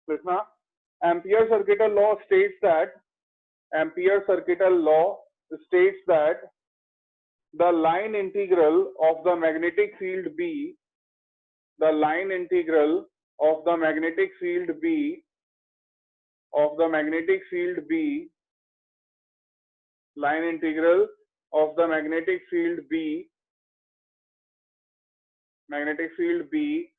लिखना, Ampere circuital law states that Ampere circuital law states that the line integral of the magnetic field B, the line integral of the magnetic field B, of the magnetic field B, line integral of the magnetic field B, magnetic field B,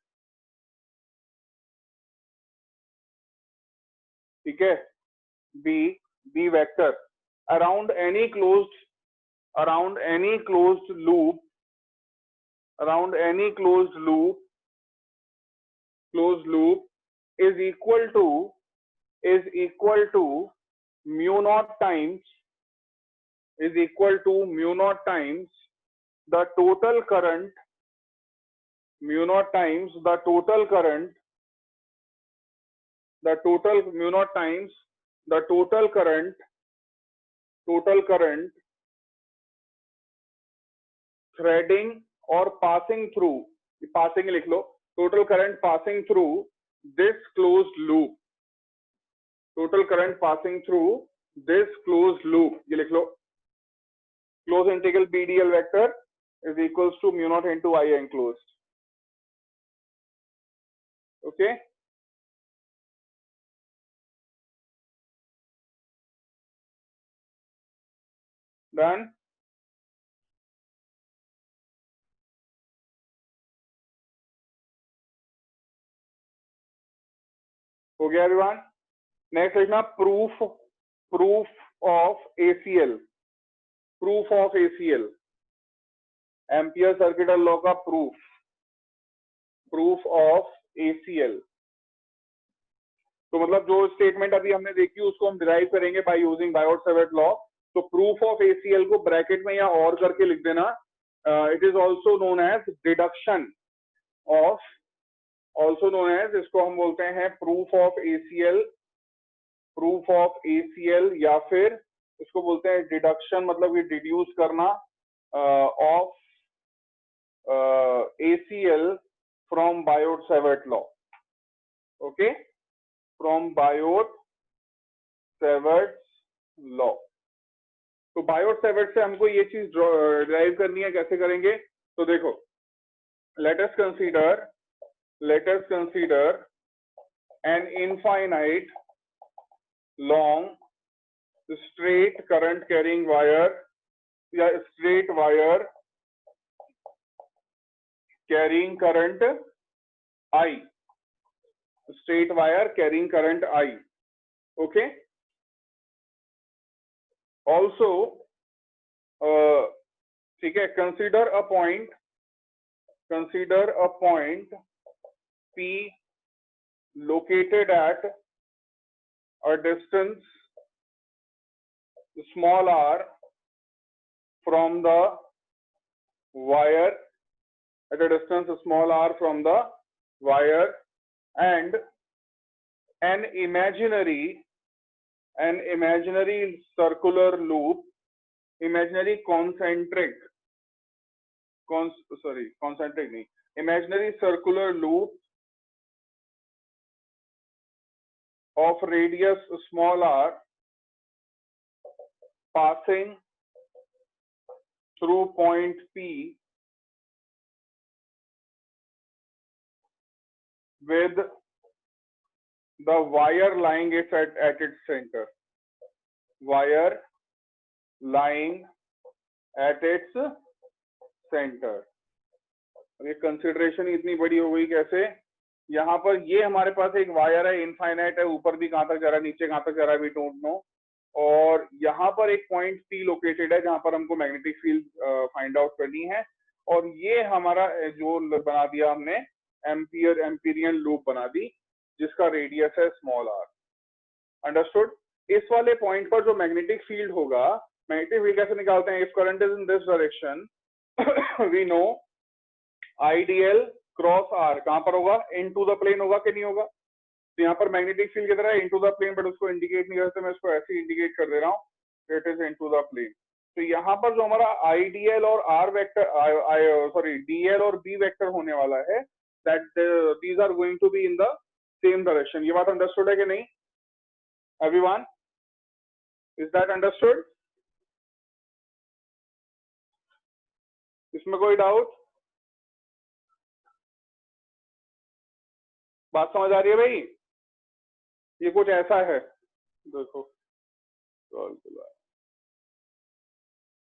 ठीक है, B vector around any closed loop, around any closed loop is equal to mu naught times, is equal to mu naught times the total current, mu naught times the total current, the total mu naught times the total current threading or passing through, passing लिख लो, total current passing through this closed loop, total current passing through this closed loop, ये लिख लो, closed integral BDL vector is equals to mu naught into I enclosed. Okay, done. हो गया everyone? Next लिखना proof of ACL, proof of ACL, Ampere circuital law का proof of ACL. तो मतलब जो statement अभी हमने देखी उसको हम डिराइव करेंगे बाय यूजिंग बायोट-सैवर्ट लॉ. तो प्रूफ ऑफ ACL को ब्रैकेट में या और करके लिख देना. It is also known as deduction of, also known as, इसको हम बोलते हैं प्रूफ ऑफ ACL, या फिर इसको बोलते हैं डिडक्शन, मतलब ये डिड्यूस करना of ACL from Biot-Savart law. Okay, from Biot-Savart law. तो बायोट-सैवर्ट से हमको ये चीज डिराइव करनी है. कैसे करेंगे? तो देखो, let us consider an infinite long straight current carrying wire, या straight wire carrying current I, straight wire carrying current I. Okay, also ठीक है, consider a point P located at a distance small r from the wire, at a distance small r from the wire, and an imaginary circular loop, imaginary circular loop of radius small r passing through point P with the wire lying at its center, wire lying at its center. ये consideration इतनी बड़ी हो गई कैसे? यहाँ पर ये हमारे पास एक वायर है, इनफाइनाइट है, ऊपर भी कहाँ तक जा रहा है, नीचे कहाँ तक जा रहा है, वी डोंट नो. और यहाँ पर एक पॉइंट P लोकेटेड है जहाँ पर हमको मैग्नेटिक फील्ड फाइंड आउट करनी है. और ये हमारा जो बना दिया हमने, एम्पीरियन लूप बना दी जिसका रेडियस है स्मॉल r. अंडरस्टूड? इस वाले पॉइंट पर जो मैग्नेटिक फील्ड होगा, मैग्नेटिक फील्ड कैसे निकालते हैं? If current is in this direction, we know IDL cross R कहां पर होगा? इनटू द प्लेन होगा कि नहीं होगा? तो यहाँ पर मैग्नेटिक फील्ड किधर है? इनटू द प्लेन, बट उसको इंडिकेट नहीं करते, मैं इसको ऐसे ही इंडिकेट कर दे रहा हूँ, it is into the plane. तो यहाँ पर जो हमारा IDL और R वेक्टर, DL और B वेक्टर होने वाला है, that these are going to be in the same direction. ये बात अंडरस्टूड है कि नहीं एवरीवन? Is that understood? इसमें कोई डाउट? बात समझ आ रही है भाई? ये कुछ ऐसा है, देखो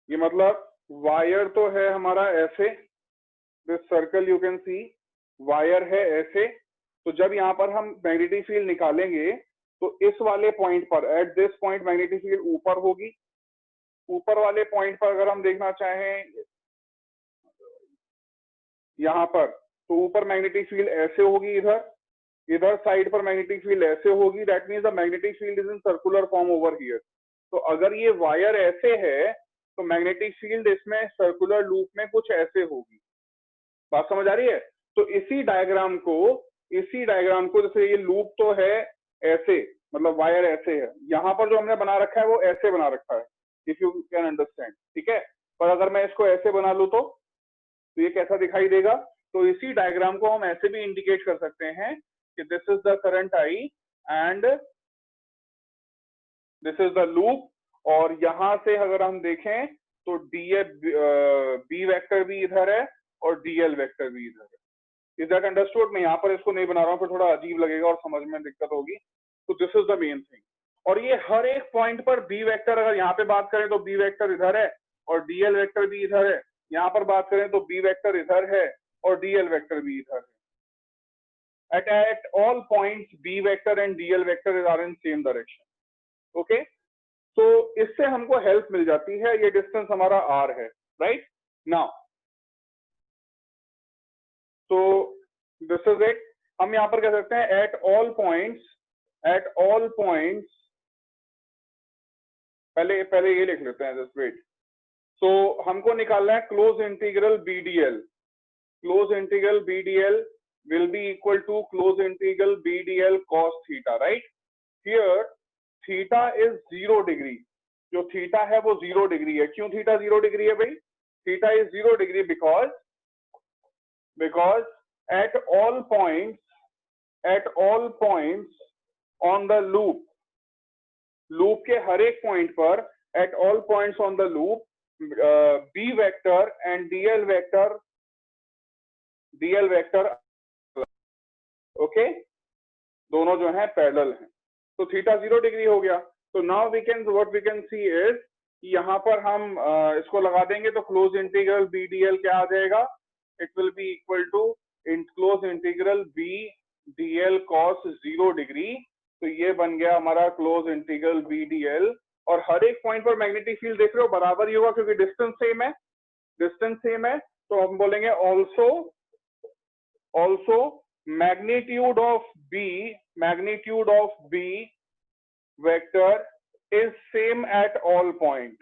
ये मतलब वायर तो है हमारा ऐसे, this circle you can see, wire है ऐसे। तो जब यहाँ पर हम मैग्नेटिक फील्ड निकालेंगे तो इस वाले पॉइंट पर, at this point magnetic field ऊपर होगी। ऊपर वाले पॉइंट पर अगर हम देखना चाहें यहाँ पर, तो ऊपर मैग्नेटिक फील्ड ऐसे होगी, इधर साइड पर मैग्नेटिक फील्ड ऐसे होगी। That means the magnetic field is in circular form over here. तो अगर ये वायर ऐसे है तो मैग्नेटिक फील्ड इसमें सर्कुलर लूप में कुछ ऐसे होगी। बात समझ आ रही है? तो इसी डायग्राम को जैसे ये लूप तो है ऐसे, मतलब वायर ऐसे है, यहाँ पर जो हमने बना रखा है वो ऐसे बना रखा है, इफ यू कैन अंडरस्टैंड, ठीक है। पर अगर मैं इसको ऐसे बना लूं तो ये कैसा दिखाई देगा? तो इसी डायग्राम को हम ऐसे भी इंडिकेट कर सकते हैं कि this is the current I and this is the loop. और यहां से अगर हम देखें तो बी वेक्टर भी इधर है और डीएल वेक्टर भी इधर है। Is that understood? मैं यहाँ पर इसको नहीं बना रहा हूँ, फिर थोड़ा अजीब लगेगा और समझ में दिक्कत होगी। तो this is the main thing. और ये हर एक पॉइंट पर बी वेक्टर, अगर यहाँ पे बात करें तो बी वेक्टर इधर है और डीएल वेक्टर भी इधर है। यहाँ पर बात करें तो बी वेक्टर इधर है और डीएल वेक्टर भी इधर है। at all points b vector and dl vector are in same direction. okay? तो इससे हमको हेल्प मिल जाती है, ये डिस्टेंस हमारा r है, राइट नाउ। तो दिस इज इट। हम यहां पर कह सकते हैं एट ऑल पॉइंट्स, पहले ये लिख लेते हैं, जस्ट वेट। तो हमको निकालना है close integral BDL. Close integral BDL will be equal to close integral BDL cos theta, right? Here theta is 0 degree. जो थीटा है वो 0 डिग्री है। क्यों थीटा 0 डिग्री है भाई? Theta is 0 degree because at all points on the loop के हर एक point पर, at all points on the loop, B vector and DL vector okay, दोनों जो है पैरेलल हैं। तो थीटा 0 डिग्री हो गया। तो now what we can see is कि यहाँ पर हम इसको लगा देंगे तो क्लोज इंटीग्रल बी डीएल क्या आ जाएगा? It will be equal to close integral B DL cos 0 degree. तो ये बन गया हमारा क्लोज इंटीग्रल बी डीएल। और हर एक पॉइंट पर मैग्नेटिक फील्ड देख रहे हो बराबर ही होगा क्योंकि डिस्टेंस सेम है। तो हम बोलेंगे also magnitude of B vector is same at all points.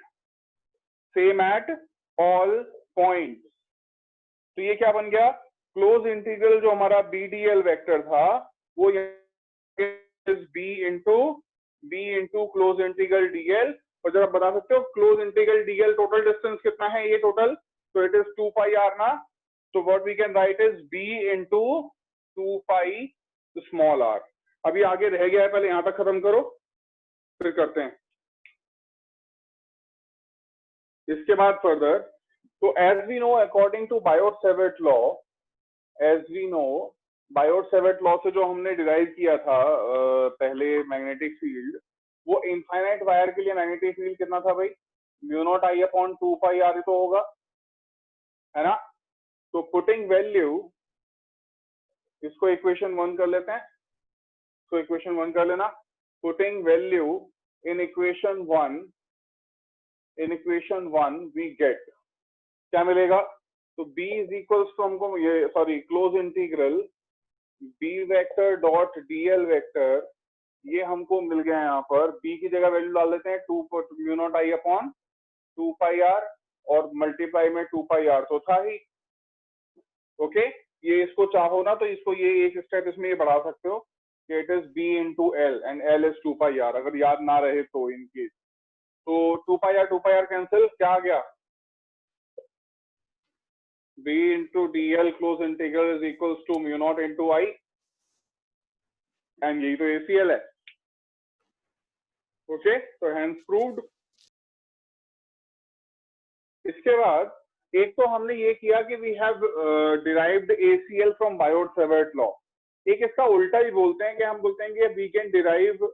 तो ये क्या बन गया? क्लोज इंटीग्रल जो हमारा BDL वेक्टर था वो B into close integral DL। और जब आप बता सकते हो close integral DL total distance कितना है ये टोटल, तो इट इज 2 पाई r ना। तो what we can write is B into 2 pi small r। अभी आगे रह गया है, पहले यहां तक खत्म करो फिर करते हैं इसके बाद फर्दर। तो as we know according to Biot Savart law से जो हमने डिराइव किया था पहले मैग्नेटिक फील्ड, वो इनफाइनाइट वायर के लिए मैग्नेटिक फील्ड कितना था भाई? Mu naught I upon 2 pi r तो होगा, है ना। तो पुटिंग वैल्यू, इसको इक्वेशन 1 कर लेते हैं। तो इक्वेशन 1 कर लेना। Putting value in equation 1 we get क्या मिलेगा? तो B इज इक्वल्स टू हमको ये close integral B vector dot DL vector, ये हमको मिल गया है। यहाँ पर B की जगह वैल्यू डाल देते हैं 2 mu naught I upon 2 pi r और मल्टीप्लाई में 2 पाई r तो था ही। ओके, ये इसको चाहो ना तो इसको ये एक स्टेप इसमें ये बढ़ा सकते हो कि it is B into L and L is 2 pi r, अगर याद ना रहे तो इन केस। तो 2 पाई r कैंसिल, क्या आ गया? B into DL close integral is equals to mu naught into I. And यही तो ACl है। ओके, तो हेंस प्रूव्ड। इसके बाद एक तो हमने ये किया कि we have derived ACl from Biot Savart law. एक इसका उल्टा ही बोलते हैं कि हम बोलते हैं कि we can derive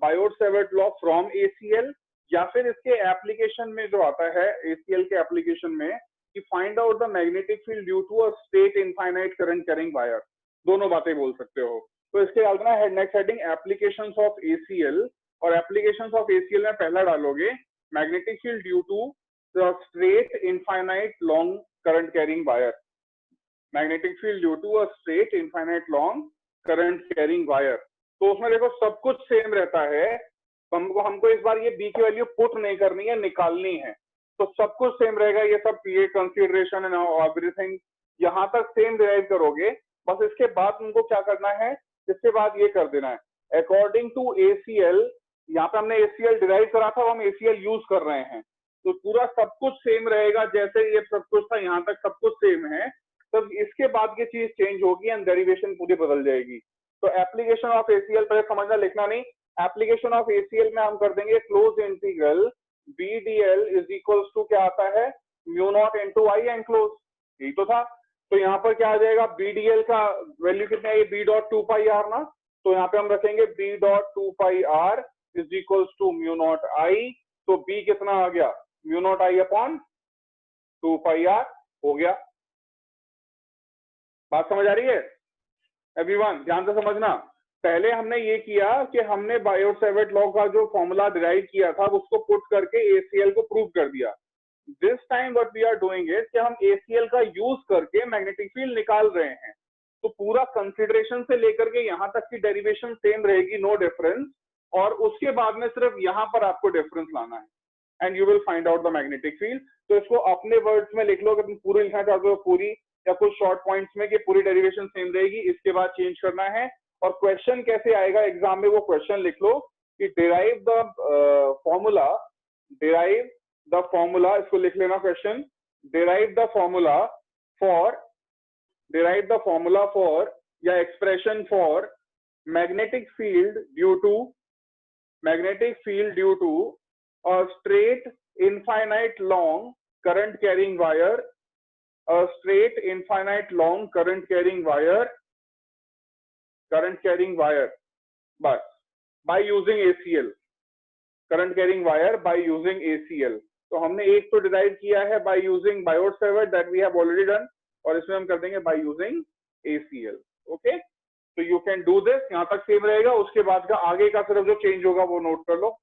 Biot Savart law from ACl, या फिर इसके एप्लीकेशन में जो आता है ACl के एप्लीकेशन में कि find out the magnetic field due to a straight infinite current carrying wire. दोनों बातें बोल सकते हो। तो इसके डाल देना head next heading applications of ACl, और एप्लीकेशंस ऑफ ACl में पहला डालोगे magnetic field due to the straight infinite long current carrying wire, magnetic field due to a straight infinite long current carrying wire। तो उसमें देखो सब कुछ same रहता है, हमको इस बार ये b की वैल्यू पुट नहीं करनी है, निकालनी है। तो सब कुछ सेम रहेगा, ये सब PA कंसीडरेशन एंड एवरीथिंग यहाँ तक सेम डिराइव करोगे। बस इसके बाद तुमको क्या करना है, इसके बाद ये कर देना है अकॉर्डिंग टू ACl। यहाँ पे हमने ACl डिराइव करा था, हम ACl यूज कर रहे हैं, तो पूरा सब कुछ सेम रहेगा। जैसे ये सब कुछ था यहाँ तक सब कुछ सेम है, तब इसके बाद की चीज चेंज होगी एंड डेरिवेशन पूरी बदल जाएगी। तो एप्लीकेशन ऑफ ACl पहले समझना, लिखना नहीं। एप्लीकेशन ऑफ ACl में हम कर देंगे close integral BDL is equals to क्या आता है, mu naught into I and close, यही तो था। तो यहाँ पर क्या आ जाएगा, BDL का वैल्यू कितना है, B डॉट 2 पाई आर ना, तो यहाँ पे हम रखेंगे B dot 2 pi r is equals to mu naught I. तो B कितना आ गया, mu naught I upon 2 pi r हो गया। बात समझ आ रही है एवरीवन? ध्यान से समझना। पहले हमने ये किया कि हमने बायोट-सेवर्ट लॉ का जो फॉर्मूला डिराइव किया था उसको पुट करके ACl को प्रूव कर दिया। This time what we are doing is कि हम ACl का यूज करके मैग्नेटिक फील्ड निकाल रहे हैं। तो पूरा कंसिडरेशन से लेकर के यहाँ तक की डेरिवेशन सेम रहेगी, नो डिफरेंस, और उसके बाद में सिर्फ यहाँ पर आपको डिफरेंस लाना है and you will find out the magnetic field. तो इसको अपने वर्ड्स में लिख लो, कि तुम पूरी लिखना चाहते हो पूरी, या कुछ शॉर्ट पॉइंट्स में कि पूरी डेरिवेशन सेम रहेगी, इसके बाद चेंज करना है। और क्वेश्चन कैसे आएगा एग्जाम में, वो क्वेश्चन लिख लो कि derive the formula, derive the formula, इसको लिख लेना question, derive the formula for, derive the formula for या expression for magnetic field due to, magnetic field due to a straight infinite long current carrying wire, a straight infinite long current carrying wire, current carrying wire, बस by using ACl, current carrying wire by using ACl। तो हमने एक तो derive किया है by using Biot-Savart, that we have already done, और इसमें हम कर देंगे by using ACl। ओके, तो यू कैन डू दिस, यहाँ तक सेम रहेगा। उसके बाद का आगे का सिर्फ जो चेंज होगा वो नोट कर लो।